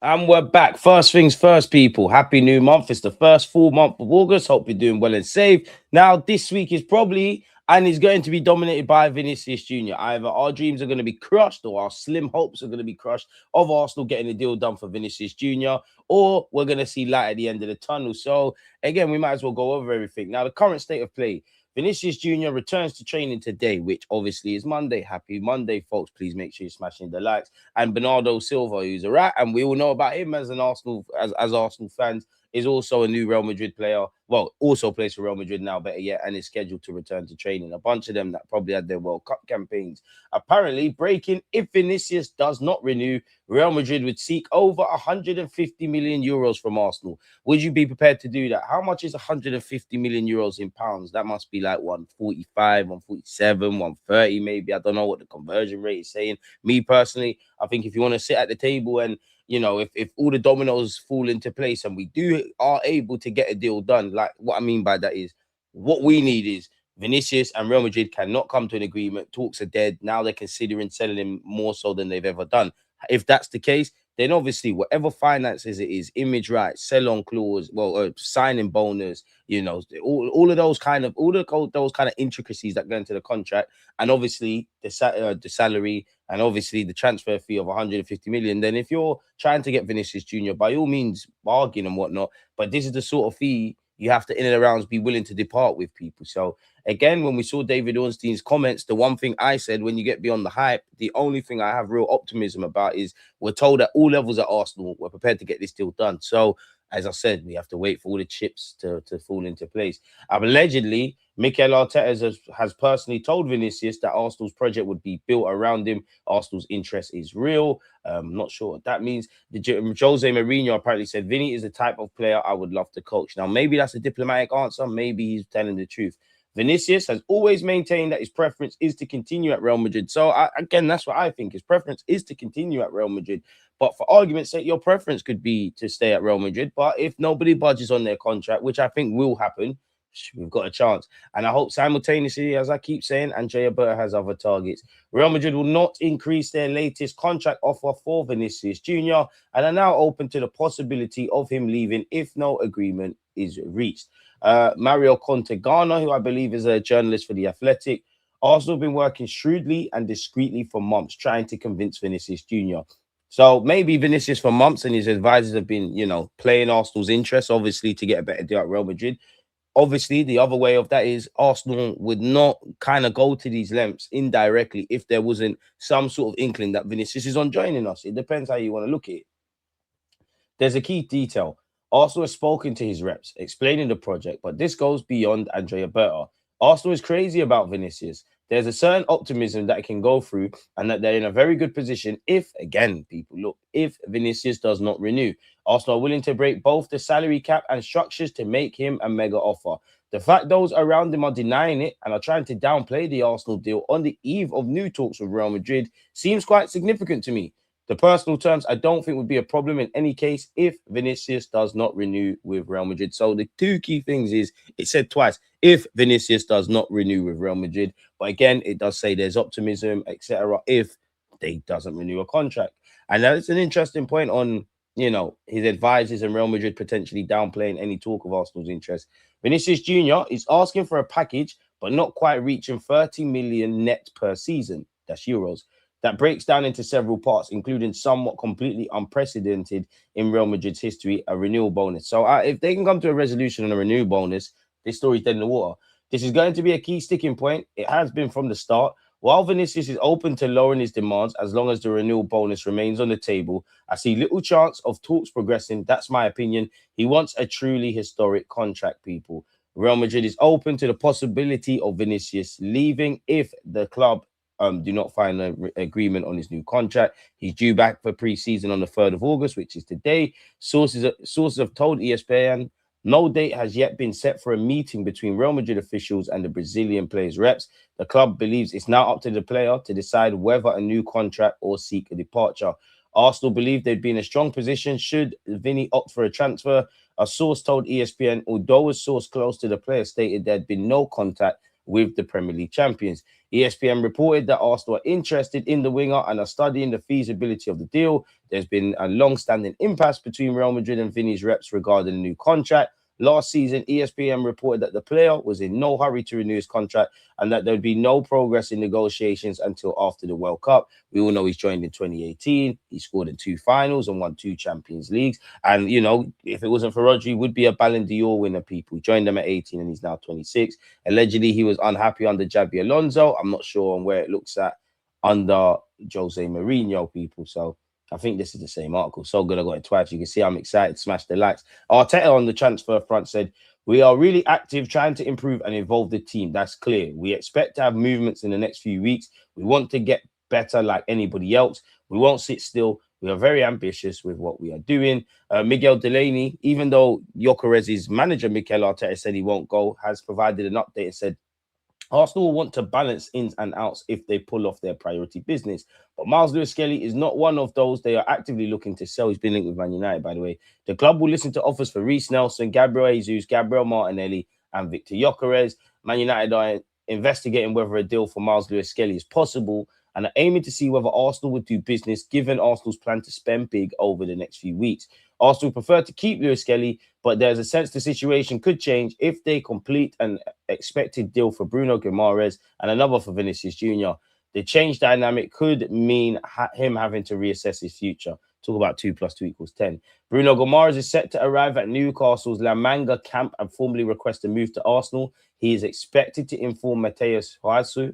And we're back. First things first, people. Happy new month. It's the first full month of August. Hope you're doing well and safe. Now, this week is probably and is going to be dominated by Vinicius Jr. Either our dreams are going to be crushed or our slim hopes are going to be crushed of Arsenal getting the deal done for Vinicius Jr. or we're going to see light at the end of the tunnel. So, again, we might as well go over everything. Now, the current state of play. Vinicius Jr. returns to training today, which obviously is Monday. Happy Monday, folks. Please make sure you're smashing the likes. And Bernardo Silva, who's a rat, and we all know about him as an Arsenal, as Arsenal fans, is also a new Real Madrid player. Well, also plays for Real Madrid now, better yet, and is scheduled to return to training. A bunch of them that probably had their World Cup campaigns. Apparently, breaking, if Vinicius does not renew, Real Madrid would seek over 150 million euros from Arsenal. Would you be prepared to do that? How much is 150 million euros in pounds? That must be like 145, 147, 130, maybe. I don't know what the conversion rate is saying. Me personally, I think if you want to sit at the table and if all the dominoes fall into place and we are able to get a deal done, like what I mean by that is what we need is Vinicius and Real Madrid cannot come to an agreement. Talks are dead. Now they're considering selling him more so than they've ever done. If that's the case, then obviously whatever finances it is, image rights, sell-on clause, signing bonus, all of those kind of those kind of intricacies that go into the contract, and obviously the salary, and obviously the transfer fee of 150 million. Then if you're trying to get Vinicius Jr., by all means bargain and whatnot, but this is the sort of fee you have to in and around be willing to depart with people. So again, when we saw David Ornstein's comments, the one thing I said, when you get beyond the hype, the only thing I have real optimism about is we're told at all levels at Arsenal, we're prepared to get this deal done. So, as I said, we have to wait for all the chips to fall into place. Allegedly, Mikel Arteta has personally told Vinicius that Arsenal's project would be built around him. Arsenal's interest is real. Not sure what that means. Jose Mourinho apparently said, Vini is the type of player I would love to coach. Now, maybe that's a diplomatic answer. Maybe he's telling the truth. Vinicius has always maintained that his preference is to continue at Real Madrid. So, again, that's what I think. His preference is to continue at Real Madrid. But for argument's sake, your preference could be to stay at Real Madrid. But if nobody budges on their contract, which I think will happen, we've got a chance. And I hope simultaneously, as I keep saying, Andrea Berta has other targets. Real Madrid will not increase their latest contract offer for Vinicius Jr. and are now open to the possibility of him leaving if no agreement is reached. Mario Contegana, who I believe is a journalist for The Athletic, Arsenal have been working shrewdly and discreetly for months, trying to convince Vinicius Jr. So maybe Vinicius for months and his advisors have been, playing Arsenal's interests, obviously, to get a better deal at Real Madrid. Obviously, the other way of that is Arsenal would not kind of go to these lengths indirectly if there wasn't some sort of inkling that Vinicius is on joining us. It depends how you want to look at it. There's a key detail. Arsenal has spoken to his reps, explaining the project, but this goes beyond Andrea Berta. Arsenal is crazy about Vinicius. There's a certain optimism that it can go through and that they're in a very good position if, again, people look, if Vinicius does not renew. Arsenal are willing to break both the salary cap and structures to make him a mega offer. The fact those around him are denying it and are trying to downplay the Arsenal deal on the eve of new talks with Real Madrid seems quite significant to me. The personal terms, I don't think would be a problem in any case if Vinicius does not renew with Real Madrid. So the two key things is, it said twice, if Vinicius does not renew with Real Madrid. But again, it does say there's optimism, etc. if they doesn't renew a contract. And that's an interesting point on, his advisors and Real Madrid potentially downplaying any talk of Arsenal's interest. Vinicius Jr. is asking for a package, but not quite reaching 30 million net per season. That's euros. That breaks down into several parts, including somewhat completely unprecedented in Real Madrid's history, a renewal bonus. So if they can come to a resolution on a renewal bonus, this story's dead in the water. This is going to be a key sticking point. It has been from the start. While Vinicius is open to lowering his demands as long as the renewal bonus remains on the table, I see little chance of talks progressing. That's my opinion. He wants a truly historic contract, people. Real Madrid is open to the possibility of Vinicius leaving if the club do not find an agreement on his new contract. He's due back for pre-season on the 3rd of August, which is today. Sources have told ESPN no date has yet been set for a meeting between Real Madrid officials and the Brazilian players' reps. The club believes it's now up to the player to decide whether a new contract or seek a departure. Arsenal believe they'd be in a strong position should Vini opt for a transfer. A source told ESPN, although a source close to the player stated there'd been no contact, with the Premier League champions. ESPN reported that Arsenal are interested in the winger and are studying the feasibility of the deal. There's been a long-standing impasse between Real Madrid and Vini's reps regarding a new contract. Last season, ESPN reported that the player was in no hurry to renew his contract and that there would be no progress in negotiations until after the World Cup. We all know he's joined in 2018. He scored in 2 finals and won 2 Champions Leagues. And, you know, if it wasn't for Rodri, he would be a Ballon d'Or winner, people. He joined them at 18 and he's now 26. Allegedly, he was unhappy under Xabi Alonso. I'm not sure on where it looks at under Jose Mourinho, people. So I think this is the same article. So good I got it twice. You can see I'm excited. Smash the likes. Arteta on the transfer front said, "We are really active trying to improve and evolve the team. That's clear. We expect to have movements in the next few weeks. We want to get better like anybody else. We won't sit still. We are very ambitious with what we are doing." Miguel Delaney, even though Gyökeres's manager, Mikel Arteta, said he won't go, has provided an update and said, Arsenal will want to balance ins and outs if they pull off their priority business. But Miles Lewis-Skelly is not one of those. They are actively looking to sell. He's been linked with Man United, by the way. The club will listen to offers for Reece Nelson, Gabriel Jesus, Gabriel Martinelli, and Victor Gyökeres. Man United are investigating whether a deal for Miles Lewis-Skelly is possible and are aiming to see whether Arsenal would do business given Arsenal's plan to spend big over the next few weeks. Arsenal prefer to keep Lewis-Skelly, but there's a sense the situation could change if they complete an expected deal for Bruno Guimaraes and another for Vinicius Jr. The change dynamic could mean him having to reassess his future. Talk about 2 + 2 = 10. Bruno Guimaraes is set to arrive at Newcastle's La Manga camp and formally request a move to Arsenal. He is expected to inform Mateus Jaisu,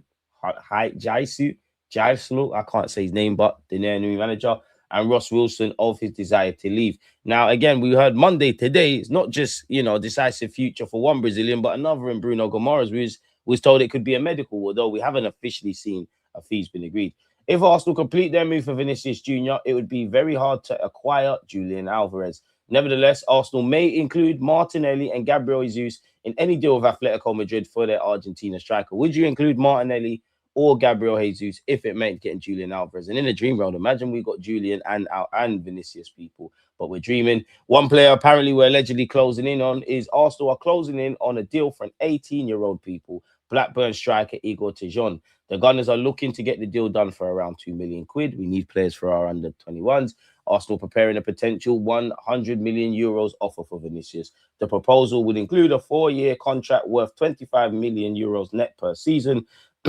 I can't say his name, but the new manager, and Ross Wilson of his desire to leave. Now, again, we heard Monday today, it's not just, you know, decisive future for one Brazilian, but another in Bruno Guimaraes, who was told it could be a medical, although we haven't officially seen a fee's been agreed. If Arsenal complete their move for Vinicius Jr., it would be very hard to acquire Julian Alvarez. Nevertheless, Arsenal may include Martinelli and Gabriel Jesus in any deal with Atletico Madrid for their Argentina striker. Would you include Martinelli or Gabriel Jesus if it meant getting Julian Alvarez? And in a dream world, imagine we got Julian and Vinicius, people, but we're dreaming. One player apparently we're allegedly closing in on is Arsenal are closing in on a deal for an 18-year-old, people, Blackburn striker Igor Tejon. The Gunners are looking to get the deal done for around £2 million. We need players for our under-21s. Arsenal preparing a potential €100 million offer for Vinicius. The proposal would include a 4-year contract worth €25 million net per season.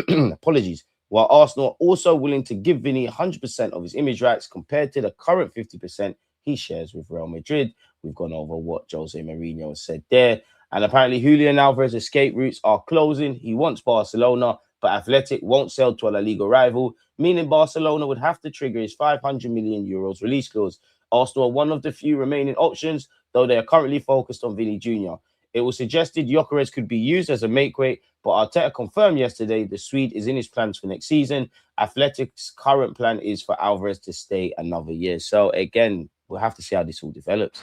Apologies. While Arsenal are also willing to give Vini 100% of his image rights compared to the current 50% he shares with Real Madrid. We've gone over what Jose Mourinho said there. And apparently Julian Alvarez's escape routes are closing. He wants Barcelona, but Athletic won't sell to a La Liga rival, meaning Barcelona would have to trigger his €500 million release clause. Arsenal are one of the few remaining options, though they are currently focused on Vini Jr. It was suggested Gyökeres could be used as a makeweight, but Arteta confirmed yesterday the Swede is in his plans for next season. Athletic's current plan is for Alvarez to stay another year. So again, we'll have to see how this all develops.